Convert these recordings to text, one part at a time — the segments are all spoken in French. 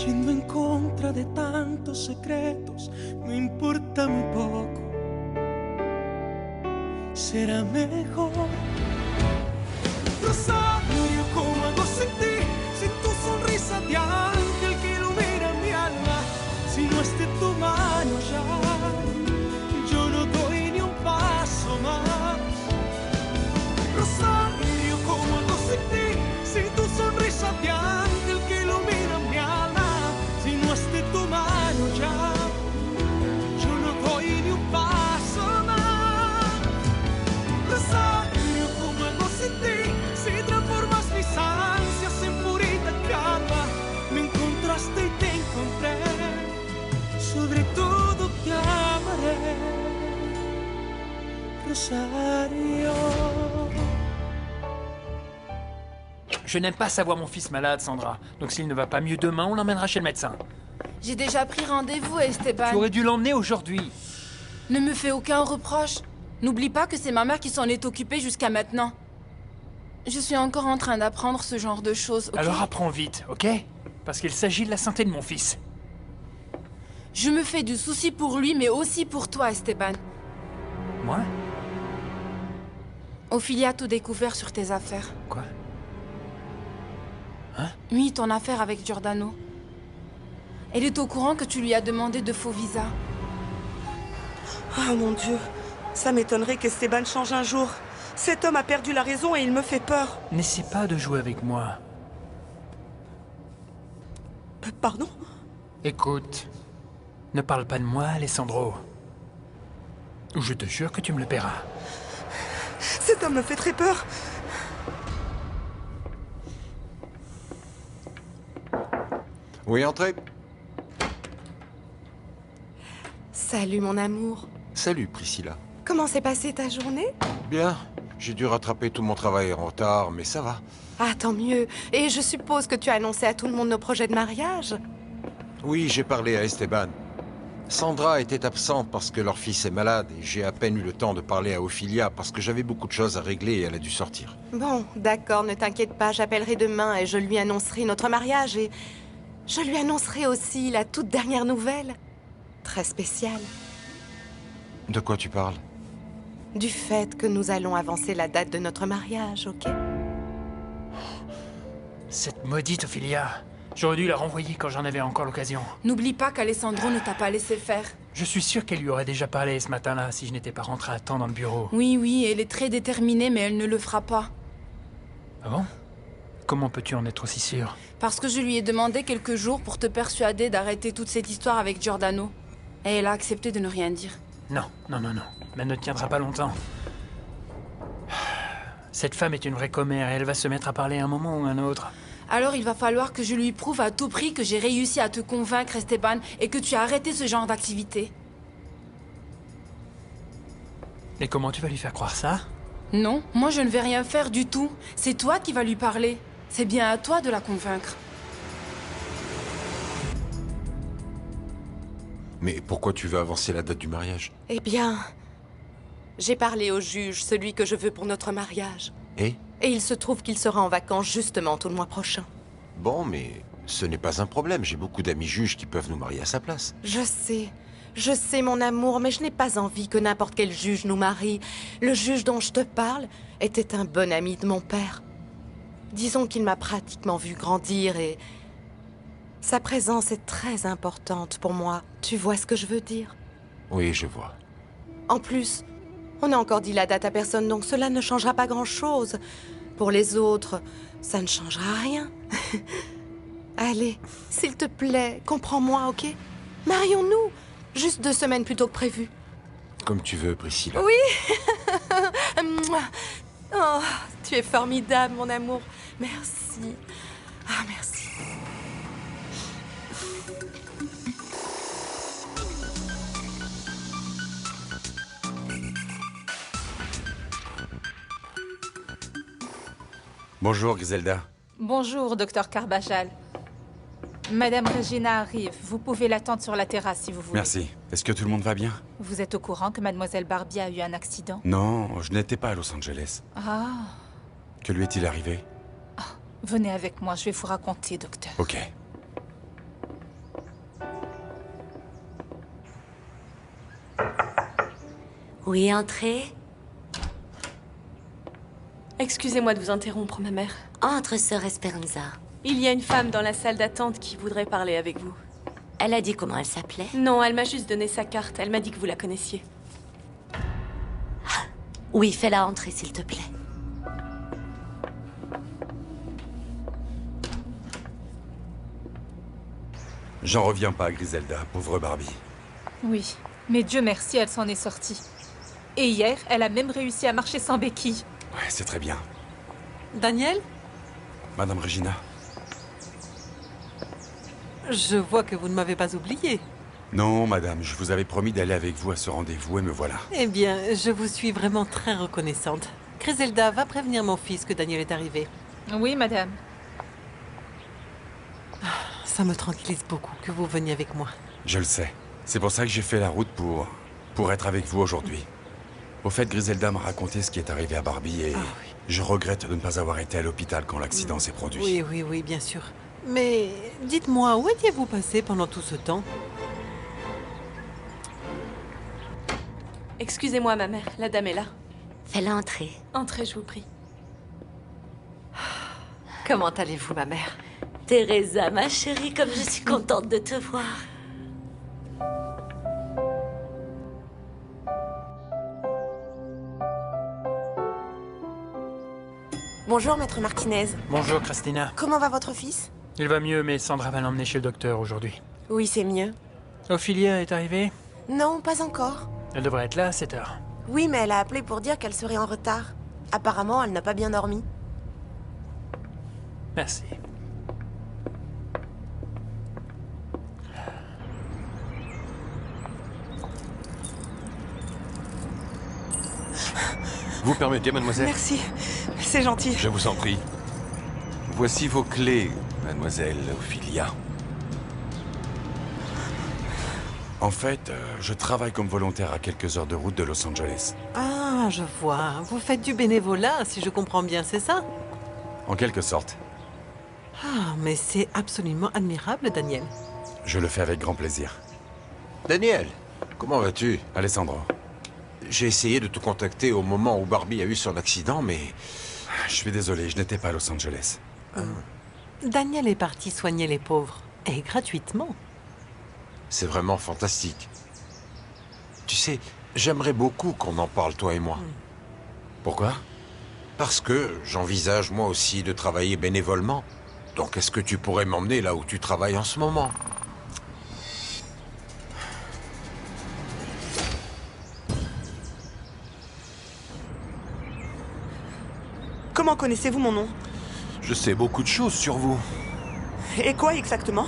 yendo en contra de tantos secretos, no importa muy poco. Será mejor. Rosario, ¿cómo hago sin ti? Sin tu sonrisa de ángel que ilumina mi alma. Si no es de tu mano ya, yo no doy ni un paso más. Rosario, ¿cómo hago sin ti? Sin tu sonrisa de ángel que ilumina mi alma. Si no es de tu mano ya, yo no doy ni un paso más. Rosario, ¿cómo hago sin ti? Si transformas mis ansias en purita calma. Me encontraste y te encontré. Sobre todo te amaré, Rosario. Je n'aime pas savoir mon fils malade, Sandra. Donc s'il ne va pas mieux demain, on l'emmènera chez le médecin. J'ai déjà pris rendez-vous, Esteban. Tu aurais dû l'emmener aujourd'hui. Ne me fais aucun reproche. N'oublie pas que c'est ma mère qui s'en est occupée jusqu'à maintenant. Je suis encore en train d'apprendre ce genre de choses, ok? Alors apprends vite, ok? Parce qu'il s'agit de la santé de mon fils. Je me fais du souci pour lui, mais aussi pour toi, Esteban. Moi? Ophélie a tout découvert sur tes affaires. Quoi? Hein? Oui, ton affaire avec Giordano. Elle est au courant que tu lui as demandé de faux visas. Oh mon Dieu, ça m'étonnerait qu'Esteban change un jour. Cet homme a perdu la raison et il me fait peur. N'essaie pas de jouer avec moi. Pardon? Écoute, ne parle pas de moi, Alessandro. Ou je te jure que tu me le paieras. Cet homme me fait très peur. Oui, entrez. Salut mon amour. Salut, Priscilla. Comment s'est passée ta journée? Bien. J'ai dû rattraper tout mon travail en retard, mais ça va. Ah, tant mieux. Et je suppose que tu as annoncé à tout le monde nos projets de mariage? Oui, j'ai parlé à Esteban. Sandra était absente parce que leur fils est malade et j'ai à peine eu le temps de parler à Ophelia parce que j'avais beaucoup de choses à régler et elle a dû sortir. Bon, d'accord, ne t'inquiète pas, j'appellerai demain et je lui annoncerai notre mariage et... je lui annoncerai aussi la toute dernière nouvelle. Très spéciale. De quoi tu parles? Du fait que nous allons avancer la date de notre mariage, ok? Cette maudite Ophelia. J'aurais dû la renvoyer quand j'en avais encore l'occasion. N'oublie pas qu'Alessandro ne t'a pas laissé faire. Je suis sûr qu'elle lui aurait déjà parlé ce matin-là si je n'étais pas rentré à temps dans le bureau. Oui, oui, elle est très déterminée, mais elle ne le fera pas. Ah bon? Comment peux-tu en être aussi sûr? Parce que je lui ai demandé quelques jours pour te persuader d'arrêter toute cette histoire avec Giordano. Et elle a accepté de ne rien dire. Non, non, non, non. Mais elle ne tiendra pas longtemps. Cette femme est une vraie commère et elle va se mettre à parler un moment ou un autre. Alors il va falloir que je lui prouve à tout prix que j'ai réussi à te convaincre, Esteban, et que tu as arrêté ce genre d'activité. Et comment tu vas lui faire croire ça? Non, moi je ne vais rien faire du tout. C'est toi qui vas lui parler. C'est bien à toi de la convaincre. Mais pourquoi tu veux avancer la date du mariage? Eh bien... j'ai parlé au juge, celui que je veux pour notre mariage. Et Et il se trouve qu'il sera en vacances justement tout le mois prochain. Bon, mais ce n'est pas un problème. J'ai beaucoup d'amis juges qui peuvent nous marier à sa place. Je sais mon amour, mais je n'ai pas envie que n'importe quel juge nous marie. Le juge dont je te parle était un bon ami de mon père. Disons qu'il m'a pratiquement vu grandir et... sa présence est très importante pour moi. Tu vois ce que je veux dire? Oui, je vois. En plus, on n'a encore dit la date à personne, donc cela ne changera pas grand-chose. Pour les autres, ça ne changera rien. Allez, s'il te plaît, comprends-moi, ok? Marions-nous! Juste 2 semaines plus tôt que prévu. Comme tu veux, Priscilla. Oui. Oh, tu es formidable, mon amour. Merci. Ah, merci. Bonjour, Griselda. Bonjour, docteur Carbajal. Madame Regina arrive. Vous pouvez l'attendre sur la terrasse si vous voulez. Merci. Est-ce que tout le monde va bien? Vous êtes au courant que Mademoiselle Barbie a eu un accident? Non, je n'étais pas à Los Angeles. Ah. Que lui est-il arrivé? Venez avec moi, je vais vous raconter, docteur. Ok. Oui, entrez. Excusez-moi de vous interrompre, ma mère. Entre, sœur Esperanza. Il y a une femme dans la salle d'attente qui voudrait parler avec vous. Elle a dit comment elle s'appelait? Non, elle m'a juste donné sa carte. Elle m'a dit que vous la connaissiez. Oui, fais-la entrer, s'il te plaît. J'en reviens pas, Griselda, pauvre Barbie. Oui, mais Dieu merci, elle s'en est sortie. Et hier, elle a même réussi à marcher sans béquille. Ouais, c'est très bien. Daniel? Madame Regina? Je vois que vous ne m'avez pas oublié. Non, madame, je vous avais promis d'aller avec vous à ce rendez-vous et me voilà. Eh bien, je vous suis vraiment très reconnaissante. Griselda, va prévenir mon fils que Daniel est arrivé. Oui, madame. Ça me tranquillise beaucoup que vous veniez avec moi. Je le sais. C'est pour ça que j'ai fait la route pour être avec vous aujourd'hui. Au fait, Griselda m'a raconté ce qui est arrivé à Barbie et je regrette de ne pas avoir été à l'hôpital quand l'accident s'est produit. Oui, bien sûr. Mais dites-moi, où étiez-vous passé pendant tout ce temps? Excusez-moi, ma mère. La dame est là. Fais-la entrer. Entrez, je vous prie. Comment allez-vous, ma mère? Teresa, ma chérie, comme je suis contente de te voir. Bonjour, maître Martinez. Bonjour, Christina. Comment va votre fils? Il va mieux, mais Sandra va l'emmener chez le docteur aujourd'hui. Oui, c'est mieux. Ophelia est arrivée? Non, pas encore. Elle devrait être là à 7 heures. Oui, mais elle a appelé pour dire qu'elle serait en retard. Apparemment, elle n'a pas bien dormi. Merci. Vous permettez, mademoiselle? Merci, c'est gentil. Je vous en prie. Voici vos clés, mademoiselle Ophelia. En fait, je travaille comme volontaire à quelques heures de route de Los Angeles. Ah, je vois. Vous faites du bénévolat, si je comprends bien, c'est ça? En quelque sorte. Ah, mais c'est absolument admirable, Daniel. Je le fais avec grand plaisir. Daniel, comment vas-tu? Alessandro. J'ai essayé de te contacter au moment où Barbie a eu son accident, mais... Je suis désolé, je n'étais pas à Los Angeles. Daniel est parti soigner les pauvres, et gratuitement. C'est vraiment fantastique. Tu sais, j'aimerais beaucoup qu'on en parle, toi et moi. Pourquoi? Parce que j'envisage moi aussi de travailler bénévolement. Donc est-ce que tu pourrais m'emmener là où tu travailles en ce moment? Comment connaissez-vous mon nom? Je sais beaucoup de choses sur vous. Et quoi exactement?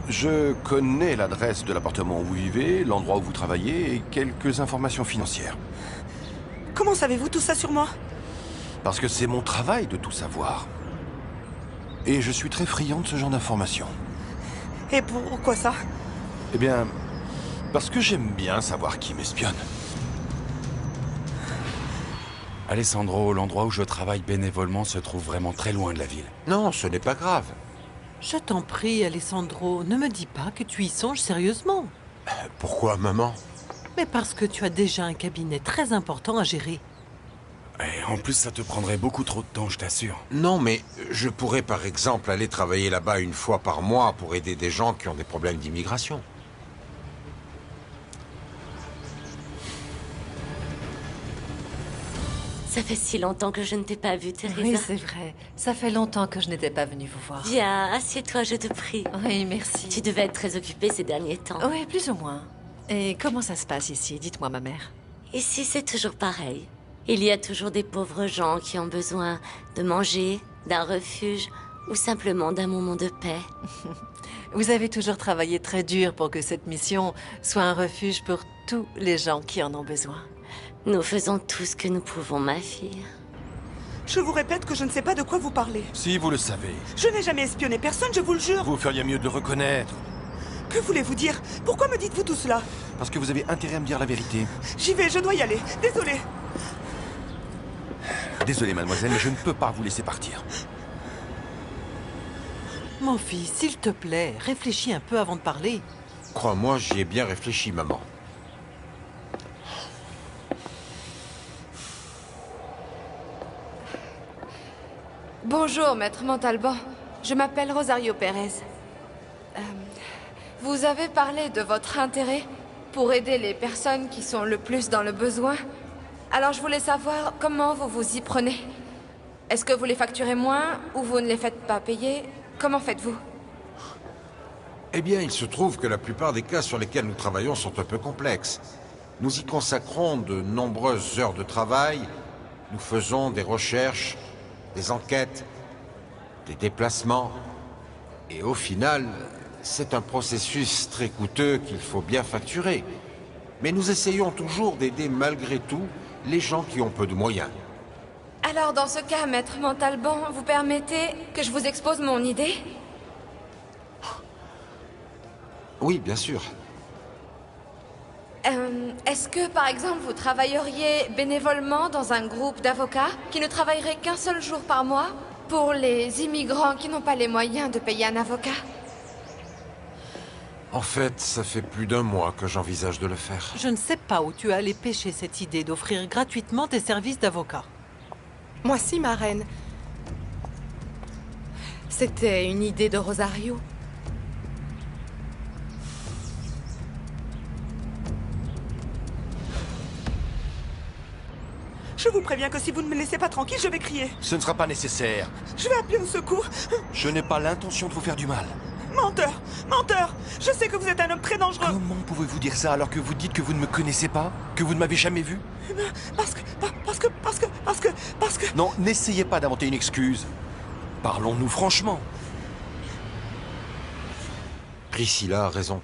Je connais l'adresse de l'appartement où vous vivez, l'endroit où vous travaillez et quelques informations financières. Comment savez-vous tout ça sur moi? Parce que c'est mon travail de tout savoir. Et je suis très friand de ce genre d'informations. Et pourquoi ça? Eh bien, parce que j'aime bien savoir qui m'espionne. Alessandro, l'endroit où je travaille bénévolement se trouve vraiment très loin de la ville. Non, ce n'est pas grave. Je t'en prie, Alessandro, ne me dis pas que tu y songes sérieusement. Pourquoi, maman? Mais parce que tu as déjà un cabinet très important à gérer. Et en plus, ça te prendrait beaucoup trop de temps, je t'assure. Non, mais je pourrais par exemple aller travailler là-bas une fois par mois pour aider des gens qui ont des problèmes d'immigration. Ça fait si longtemps que je ne t'ai pas vue, Teresa. Oui, c'est vrai. Ça fait longtemps que je n'étais pas venue vous voir. Viens, assieds-toi, je te prie. Oui, merci. Tu devais être très occupée ces derniers temps. Oui, plus ou moins. Et comment ça se passe ici? Dites-moi, ma mère. Ici, c'est toujours pareil. Il y a toujours des pauvres gens qui ont besoin de manger, d'un refuge ou simplement d'un moment de paix. Vous avez toujours travaillé très dur pour que cette mission soit un refuge pour tous les gens qui en ont besoin. Nous faisons tout ce que nous pouvons, ma fille. Je vous répète que je ne sais pas de quoi vous parlez. Si vous le savez. Je n'ai jamais espionné personne, je vous le jure. Vous feriez mieux de le reconnaître. Que voulez-vous dire? Pourquoi me dites-vous tout cela? Parce que vous avez intérêt à me dire la vérité. J'y vais, je dois y aller. Désolée. Désolé, mademoiselle, mais je ne peux pas vous laisser partir. Mon fils, s'il te plaît, réfléchis un peu avant de parler. Crois-moi, j'y ai bien réfléchi, maman. Bonjour, maître Montalban. Je m'appelle Rosario Pérez. Vous avez parlé de votre intérêt pour aider les personnes qui sont le plus dans le besoin. Alors je voulais savoir comment vous vous y prenez. Est-ce que vous les facturez moins ou vous ne les faites pas payer? Comment faites-vous? Eh bien, il se trouve que la plupart des cas sur lesquels nous travaillons sont un peu complexes. Nous y consacrons de nombreuses heures de travail. Nous faisons des recherches, des enquêtes, des déplacements. Et au final, c'est un processus très coûteux qu'il faut bien facturer. Mais nous essayons toujours d'aider malgré tout les gens qui ont peu de moyens. Alors dans ce cas, maître Montalban, vous permettez que je vous expose mon idée? Oui, bien sûr. Est-ce que, par exemple, vous travailleriez bénévolement dans un groupe d'avocats qui ne travaillerait qu'un seul jour par mois pour les immigrants qui n'ont pas les moyens de payer un avocat? En fait, ça fait plus d'1 mois que j'envisage de le faire. Je ne sais pas où tu es allé pêcher cette idée d'offrir gratuitement tes services d'avocat. Moi si, ma reine. C'était une idée de Rosario. Je vous préviens que si vous ne me laissez pas tranquille, je vais crier. Ce ne sera pas nécessaire. Je vais appeler au secours. Je n'ai pas l'intention de vous faire du mal. Menteur! Menteur! Je sais que vous êtes un homme très dangereux. Comment pouvez-vous dire ça alors que vous dites que vous ne me connaissez pas? Que vous ne m'avez jamais vu? Parce que... Non, n'essayez pas d'inventer une excuse. Parlons-nous franchement. Priscilla a raison.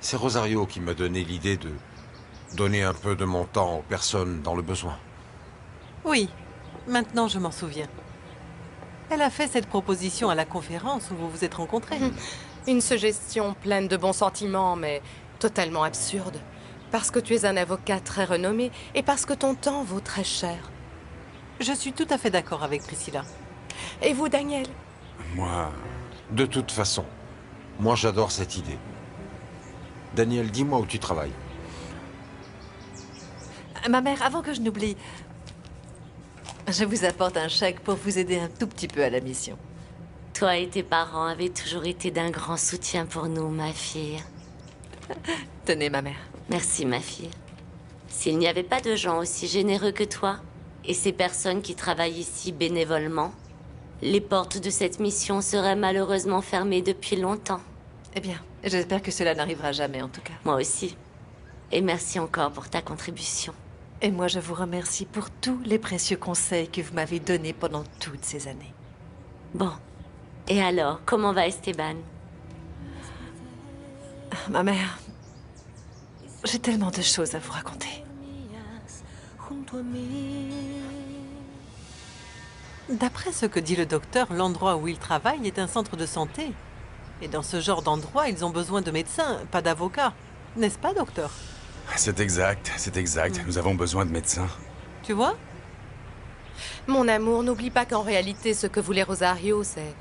C'est Rosario qui m'a donné l'idée de donner un peu de mon temps aux personnes dans le besoin. Oui, maintenant je m'en souviens. Elle a fait cette proposition à la conférence où vous vous êtes rencontrés. Une suggestion pleine de bons sentiments, mais totalement absurde. Parce que tu es un avocat très renommé et parce que ton temps vaut très cher. Je suis tout à fait d'accord avec Priscilla. Et vous, Daniel? Moi... De toute façon, moi j'adore cette idée. Daniel, dis-moi où tu travailles. Ma mère, avant que je n'oublie, je vous apporte un chèque pour vous aider un tout petit peu à la mission. Toi et tes parents avez toujours été d'un grand soutien pour nous, ma fille. Tenez, ma mère. Merci, ma fille. S'il n'y avait pas de gens aussi généreux que toi, et ces personnes qui travaillent ici bénévolement, les portes de cette mission seraient malheureusement fermées depuis longtemps. Eh bien, j'espère que cela n'arrivera jamais, en tout cas. Moi aussi. Et merci encore pour ta contribution. Et moi, je vous remercie pour tous les précieux conseils que vous m'avez donnés pendant toutes ces années. Bon. Et alors, comment va Esteban? Ma mère, j'ai tellement de choses à vous raconter. D'après ce que dit le docteur, l'endroit où il travaille est un centre de santé. Et dans ce genre d'endroit, ils ont besoin de médecins, pas d'avocats. N'est-ce pas, docteur? C'est exact, c'est exact. Nous avons besoin de médecins. Tu vois? Mon amour, n'oublie pas qu'en réalité, ce que voulait Rosario, c'est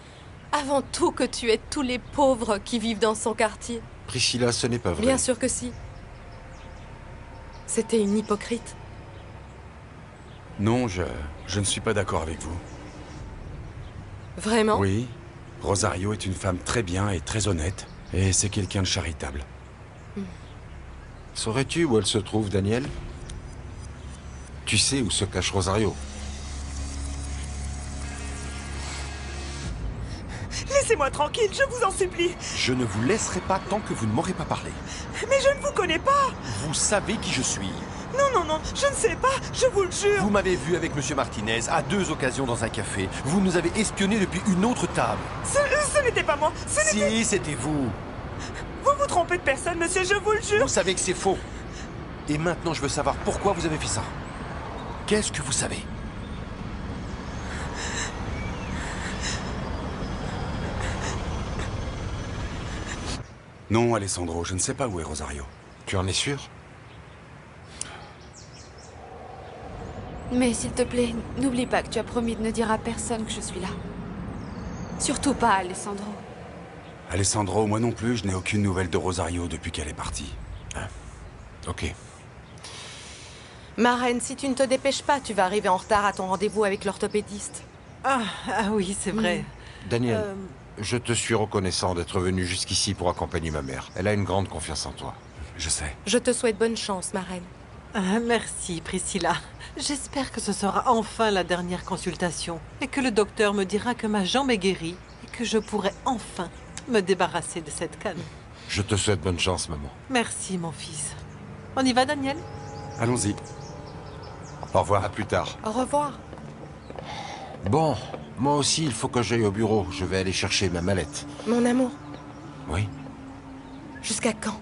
avant tout que tu aies tous les pauvres qui vivent dans son quartier. Priscilla, ce n'est pas vrai. Bien sûr que si. C'était une hypocrite. Non, je ne suis pas d'accord avec vous. Vraiment? Oui. Rosario est une femme très bien et très honnête. Et c'est quelqu'un de charitable. Saurais-tu où elle se trouve, Daniel? Tu sais où se cache Rosario? Laissez-moi tranquille, je vous en supplie. Je ne vous laisserai pas tant que vous ne m'aurez pas parlé. Mais je ne vous connais pas. Vous savez qui je suis. Non, je ne sais pas, je vous le jure. Vous m'avez vu avec Monsieur Martinez à 2 occasions dans un café. Vous nous avez espionnés depuis une autre table. Ce n'était pas moi, Si, c'était vous. Vous vous trompez de personne, monsieur, je vous le jure. Vous savez que c'est faux. Et maintenant, je veux savoir pourquoi vous avez fait ça. Qu'est-ce que vous savez? Non, Alessandro, je ne sais pas où est Rosario. Tu en es sûr? Mais s'il te plaît, n'oublie pas que tu as promis de ne dire à personne que je suis là. Surtout pas à Alessandro. Alessandro, moi non plus, je n'ai aucune nouvelle de Rosario depuis qu'elle est partie. Ah. Ok. Ma reine, si tu ne te dépêches pas, tu vas arriver en retard à ton rendez-vous avec l'orthopédiste. Ah oui, c'est vrai. Daniel, je te suis reconnaissant d'être venu jusqu'ici pour accompagner ma mère. Elle a une grande confiance en toi. Je sais. Je te souhaite bonne chance, ma reine. Merci, Priscilla. J'espère que ce sera enfin la dernière consultation et que le docteur me dira que ma jambe est guérie et que je pourrai enfin me débarrasser de cette canne. Je te souhaite bonne chance, maman. Merci, mon fils. On y va, Daniel? Allons-y. Au revoir. À plus tard. Au revoir. Bon, moi aussi, il faut que j'aille au bureau. Je vais aller chercher ma mallette. Mon amour. Oui? Jusqu'à quand?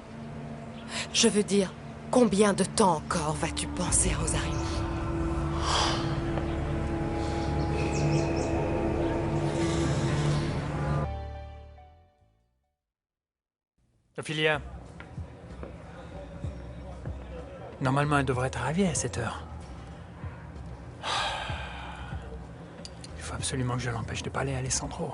Je veux dire, combien de temps encore vas-tu penser à Rosario? Ophelia. Normalement, elle devrait être arrivée à cette heure. Il faut absolument que je l'empêche de parler à Alessandro.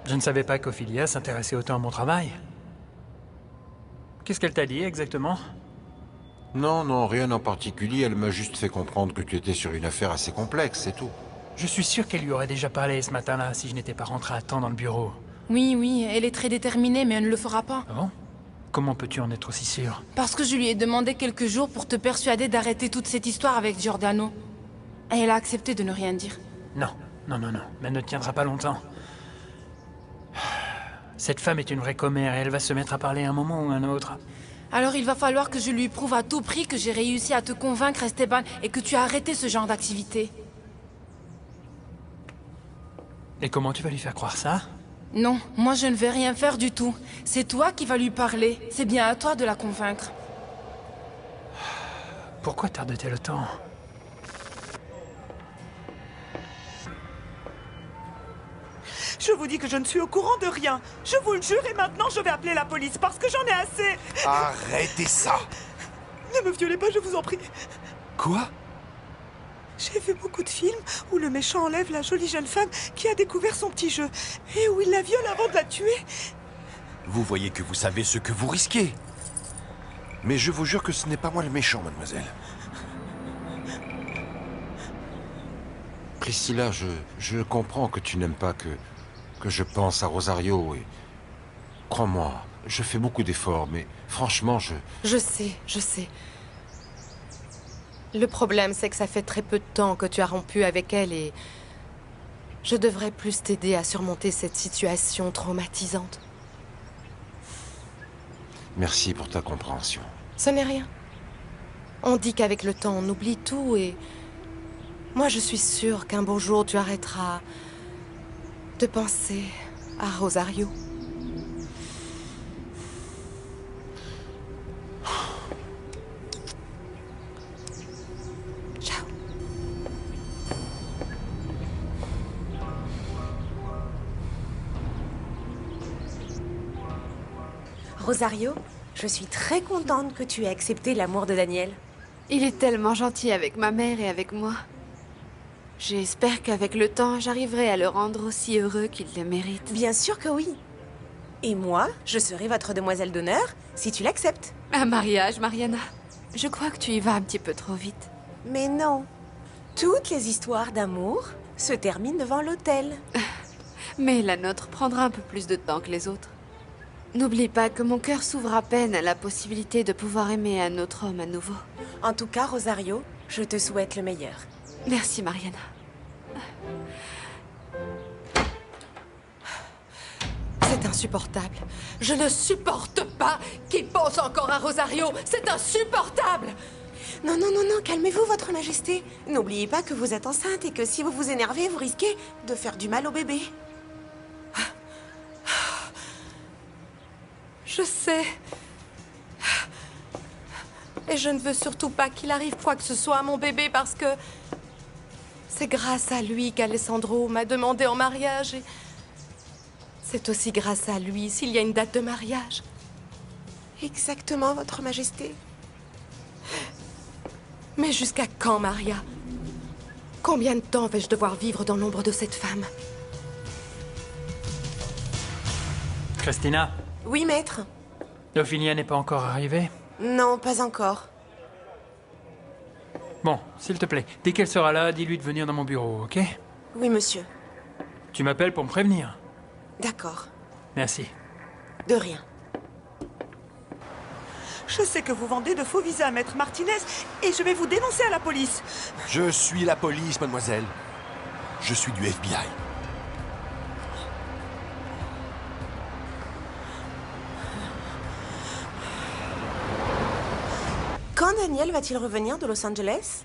Je ne savais pas qu'Ophelia s'intéressait autant à mon travail. Qu'est-ce qu'elle t'a dit exactement? Non, rien en particulier. Elle m'a juste fait comprendre que tu étais sur une affaire assez complexe, c'est tout. Je suis sûr qu'elle lui aurait déjà parlé ce matin-là si je n'étais pas rentré à temps dans le bureau. Oui, elle est très déterminée, mais elle ne le fera pas. Ah bon? Comment peux-tu en être aussi sûr? Parce que je lui ai demandé quelques jours pour te persuader d'arrêter toute cette histoire avec Giordano. Et elle a accepté de ne rien dire. Non. Mais elle ne tiendra pas longtemps. Cette femme est une vraie commère et elle va se mettre à parler un moment ou un autre. Alors il va falloir que je lui prouve à tout prix que j'ai réussi à te convaincre, Esteban, et que tu as arrêté ce genre d'activité. Et comment tu vas lui faire croire ça? Non, moi je ne vais rien faire du tout. C'est toi qui vas lui parler. C'est bien à toi de la convaincre. Pourquoi tarde-t-elle autant? Je vous dis que je ne suis au courant de rien. Je vous le jure et maintenant je vais appeler la police parce que j'en ai assez. Arrêtez ça! Ne me violez pas, je vous en prie. Quoi? J'ai vu beaucoup de films où le méchant enlève la jolie jeune femme qui a découvert son petit jeu et où il la viole avant de la tuer. Vous voyez que vous savez ce que vous risquez. Mais je vous jure que ce n'est pas moi le méchant, mademoiselle. Priscilla, je comprends que tu n'aimes pas que je pense à Rosario et... Crois-moi, je fais beaucoup d'efforts, mais franchement, Je sais. Le problème, c'est que ça fait très peu de temps que tu as rompu avec elle et... Je devrais plus t'aider à surmonter cette situation traumatisante. Merci pour ta compréhension. Ce n'est rien. On dit qu'avec le temps, on oublie tout et... Moi, je suis sûre qu'un beau jour, tu arrêteras de penser à Rosario. Ciao. Rosario, je suis très contente que tu aies accepté l'amour de Daniel. Il est tellement gentil avec ma mère et avec moi. J'espère qu'avec le temps, j'arriverai à le rendre aussi heureux qu'il le mérite. Bien sûr que oui. Et moi, je serai votre demoiselle d'honneur si tu l'acceptes. Un mariage, Mariana. Je crois que tu y vas un petit peu trop vite. Mais non. Toutes les histoires d'amour se terminent devant l'autel. Mais la nôtre prendra un peu plus de temps que les autres. N'oublie pas que mon cœur s'ouvre à peine à la possibilité de pouvoir aimer un autre homme à nouveau. En tout cas, Rosario, je te souhaite le meilleur. Merci, Mariana. C'est insupportable. Je ne supporte pas qu'il pense encore à Rosario. C'est insupportable. Non, calmez-vous, votre majesté. N'oubliez pas que vous êtes enceinte et que si vous vous énervez, vous risquez de faire du mal au bébé. Je sais. Et je ne veux surtout pas qu'il arrive quoi que ce soit à mon bébé parce que... C'est grâce à lui qu'Alessandro m'a demandé en mariage et... C'est aussi grâce à lui s'il y a une date de mariage. Exactement, votre majesté. Mais jusqu'à quand, Maria? Combien de temps vais-je devoir vivre dans l'ombre de cette femme? Christina? Oui, maître. Ophelia n'est pas encore arrivée? Non, pas encore. Bon, s'il te plaît, dès qu'elle sera là, dis-lui de venir dans mon bureau, ok? Oui, monsieur. Tu m'appelles pour me prévenir. D'accord. Merci. De rien. Je sais que vous vendez de faux visas à Maître Martinez et je vais vous dénoncer à la police. Je suis la police, mademoiselle. Je suis du FBI. Quand Daniel va-t-il revenir de Los Angeles?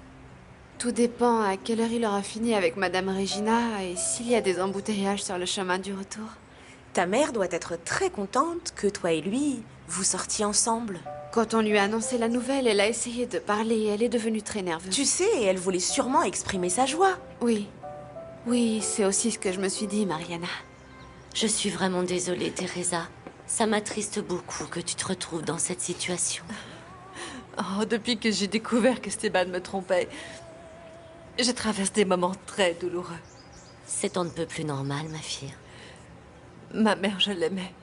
Tout dépend à quelle heure il aura fini avec Madame Regina et s'il y a des embouteillages sur le chemin du retour. Ta mère doit être très contente que toi et lui, vous sortiez ensemble. Quand on lui a annoncé la nouvelle, elle a essayé de parler et elle est devenue très nerveuse. Tu sais, elle voulait sûrement exprimer sa joie. Oui. Oui, c'est aussi ce que je me suis dit, Mariana. Je suis vraiment désolée, Teresa. Ça m'attriste beaucoup que tu te retrouves dans cette situation. Oh, depuis que j'ai découvert qu'Esteban me trompait, je traverse des moments très douloureux. C'est on ne peut plus normal, ma fille. Ma mère, je l'aimais.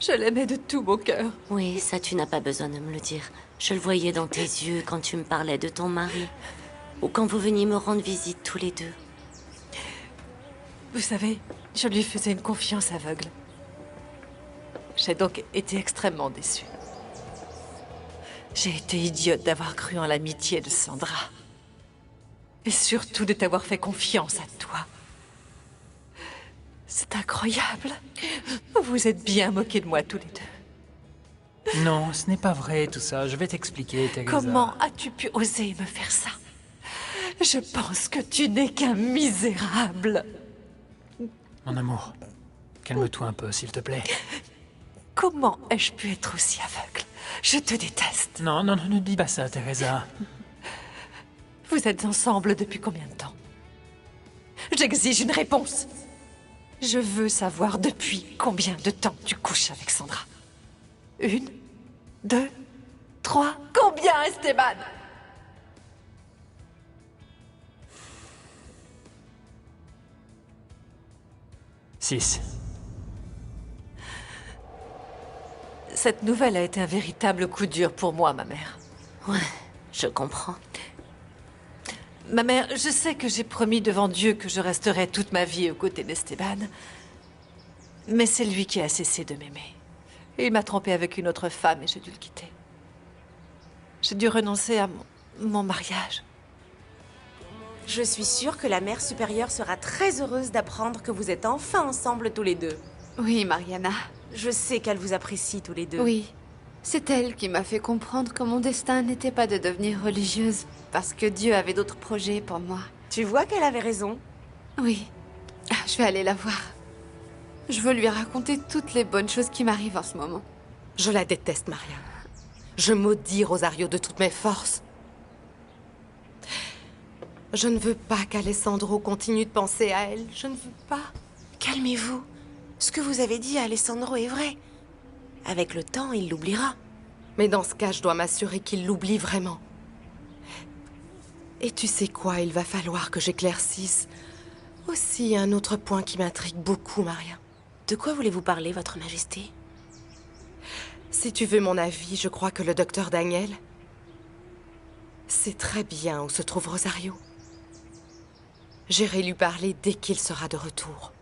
Je l'aimais de tout mon cœur. Oui, ça tu n'as pas besoin de me le dire. Je le voyais dans tes yeux quand tu me parlais de ton mari. Ou quand vous veniez me rendre visite tous les deux. Vous savez, je lui faisais une confiance aveugle. J'ai donc été extrêmement déçue. J'ai été idiote d'avoir cru en l'amitié de Sandra. Et surtout de t'avoir fait confiance à toi. C'est incroyable. Vous vous êtes bien moqués de moi tous les deux. Non, ce n'est pas vrai tout ça. Je vais t'expliquer, Teresa. Comment as-tu pu oser me faire ça? Je pense que tu n'es qu'un misérable. Mon amour, calme-toi un peu, s'il te plaît. Comment ai-je pu être aussi aveugle? Je te déteste. Non, non, non, ne dis pas ça, Teresa. Vous êtes ensemble depuis combien de temps? J'exige une réponse. Je veux savoir depuis combien de temps tu couches avec Sandra. 1, 2, 3... Combien, Esteban? Six. Cette nouvelle a été un véritable coup dur pour moi, ma mère. Ouais, je comprends. Ma mère, je sais que j'ai promis devant Dieu que je resterai toute ma vie aux côtés d'Esteban. Mais c'est lui qui a cessé de m'aimer. Il m'a trompée avec une autre femme et j'ai dû le quitter. J'ai dû renoncer à mon mariage. Je suis sûre que la mère supérieure sera très heureuse d'apprendre que vous êtes enfin ensemble tous les deux. Oui, Mariana. Je sais qu'elle vous apprécie tous les deux. Oui. C'est elle qui m'a fait comprendre que mon destin n'était pas de devenir religieuse, parce que Dieu avait d'autres projets pour moi. Tu vois qu'elle avait raison. Oui. Je vais aller la voir. Je veux lui raconter toutes les bonnes choses qui m'arrivent en ce moment. Je la déteste, Maria. Je maudis Rosario de toutes mes forces. Je ne veux pas qu'Alessandro continue de penser à elle. Je ne veux pas. Calmez-vous. Ce que vous avez dit à Alessandro est vrai. Avec le temps, il l'oubliera. Mais dans ce cas, je dois m'assurer qu'il l'oublie vraiment. Et tu sais quoi, il va falloir que j'éclaircisse aussi un autre point qui m'intrigue beaucoup, Maria. De quoi voulez-vous parler, Votre Majesté? Si tu veux mon avis, je crois que le docteur Daniel sait très bien où se trouve Rosario. J'irai lui parler dès qu'il sera de retour.